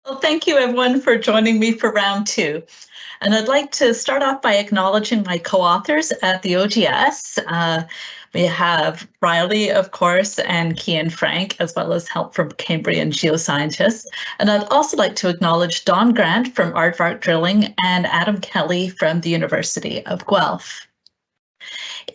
Well, thank you everyone for joining me for round two. And I'd like to start off by acknowledging my co-authors at the OGS. We have Riley, of course, and Kian Frank, as well as help from Cambrian geoscientists. And I'd also like to acknowledge Don Grant from Aardvark Drilling and Adam Kelly from the University of Guelph.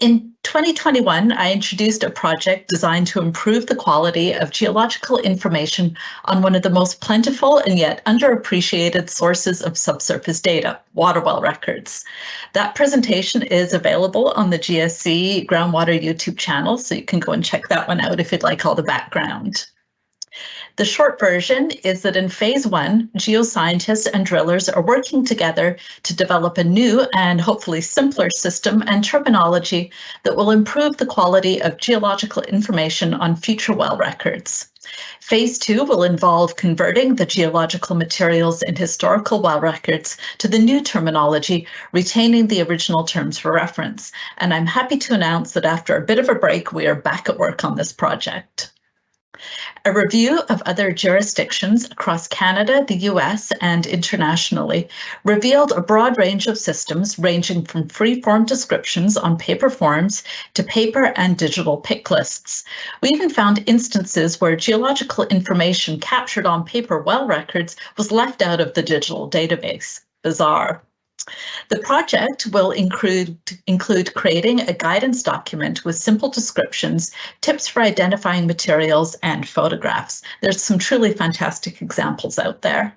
In 2021, I introduced a project designed to improve the quality of geological information on one of the most plentiful and yet underappreciated sources of subsurface data, water well records. That presentation is available on the GSC Groundwater YouTube channel, so you can go and check that one out if you'd like all the background. The short version is that in phase one, geoscientists and drillers are working together to develop a new and hopefully simpler system and terminology that will improve the quality of geological information on future well records. Phase two will involve converting the geological materials in historical well records to the new terminology, retaining the original terms for reference. And I'm happy to announce that after a bit of a break, we are back at work on this project. A review of other jurisdictions across Canada, the US, and internationally revealed a broad range of systems ranging from free-form descriptions on paper forms to paper and digital pick lists. We even found instances where geological information captured on paper well records was left out of the digital database. Bizarre. The project will include creating a guidance document with simple descriptions, tips for identifying materials, and photographs. There's some truly fantastic examples out there.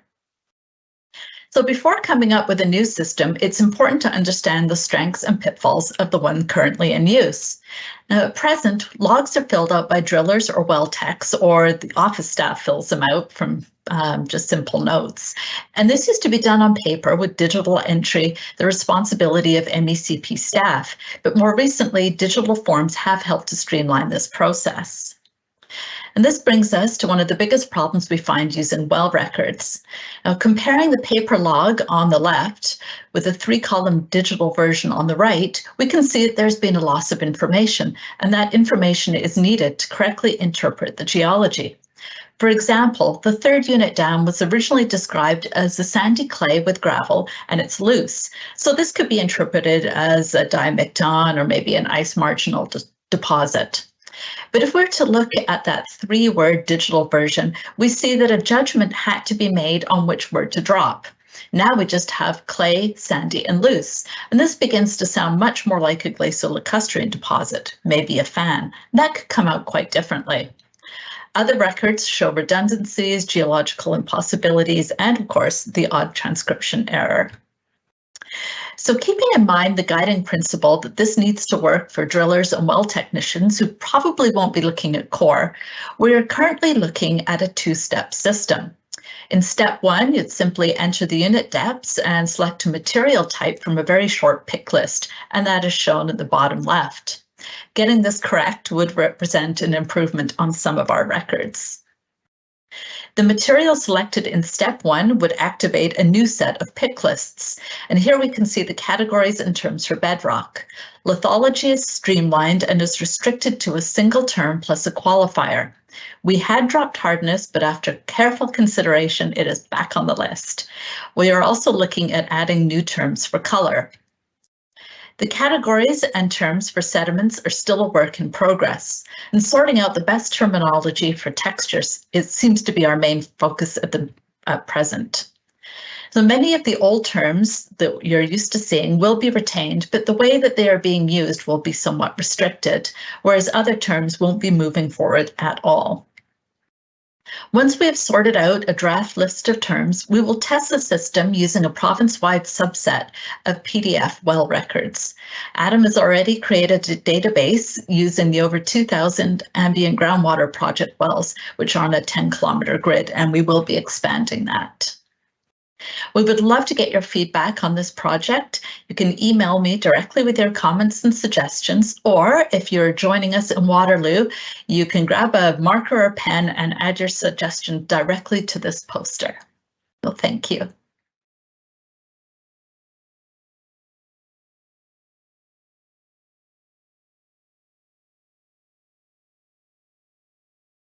So before coming up with a new system, it's important to understand the strengths and pitfalls of the one currently in use. Now, at present, logs are filled out by drillers or well techs, or the office staff fills them out from just simple notes. And this used to be done on paper with digital entry, the responsibility of MECP staff. But more recently, digital forms have helped to streamline this process. And this brings us to one of the biggest problems we find using well records. Now, comparing the paper log on the left with a 3-column digital version on the right, we can see that there's been a loss of information, and that information is needed to correctly interpret the geology. For example, the third unit down was originally described as a sandy clay with gravel, and it's loose. So this could be interpreted as a diamicton or maybe an ice marginal deposit. But if we're to look at that 3-word digital version, we see that a judgment had to be made on which word to drop. Now we just have clay, sandy, and loose. And this begins to sound much more like a glaciolacustrine deposit, maybe a fan. That could come out quite differently. Other records show redundancies, geological impossibilities, and of course, the odd transcription error. So keeping in mind the guiding principle that this needs to work for drillers and well technicians who probably won't be looking at core, we are currently looking at a 2-step system. In step 1, you'd simply enter the unit depths and select a material type from a very short pick list, and that is shown at the bottom left. Getting this correct would represent an improvement on some of our records. The material selected in step 1 would activate a new set of pick lists. And here we can see the categories and terms for bedrock. Lithology is streamlined and is restricted to a single term plus a qualifier. We had dropped hardness, but after careful consideration, it is back on the list. We are also looking at adding new terms for color. The categories and terms for sediments are still a work in progress, and sorting out the best terminology for textures, it seems to be our main focus at present. So many of the old terms that you're used to seeing will be retained, but the way that they are being used will be somewhat restricted, whereas other terms won't be moving forward at all. Once we have sorted out a draft list of terms, we will test the system using a province-wide subset of PDF well records. Adam has already created a database using the over 2,000 ambient groundwater project wells, which are on a 10-kilometer grid, and we will be expanding that. We would love to get your feedback on this project. You can email me directly with your comments and suggestions, or if you're joining us in Waterloo, you can grab a marker or pen and add your suggestion directly to this poster. Well, thank you.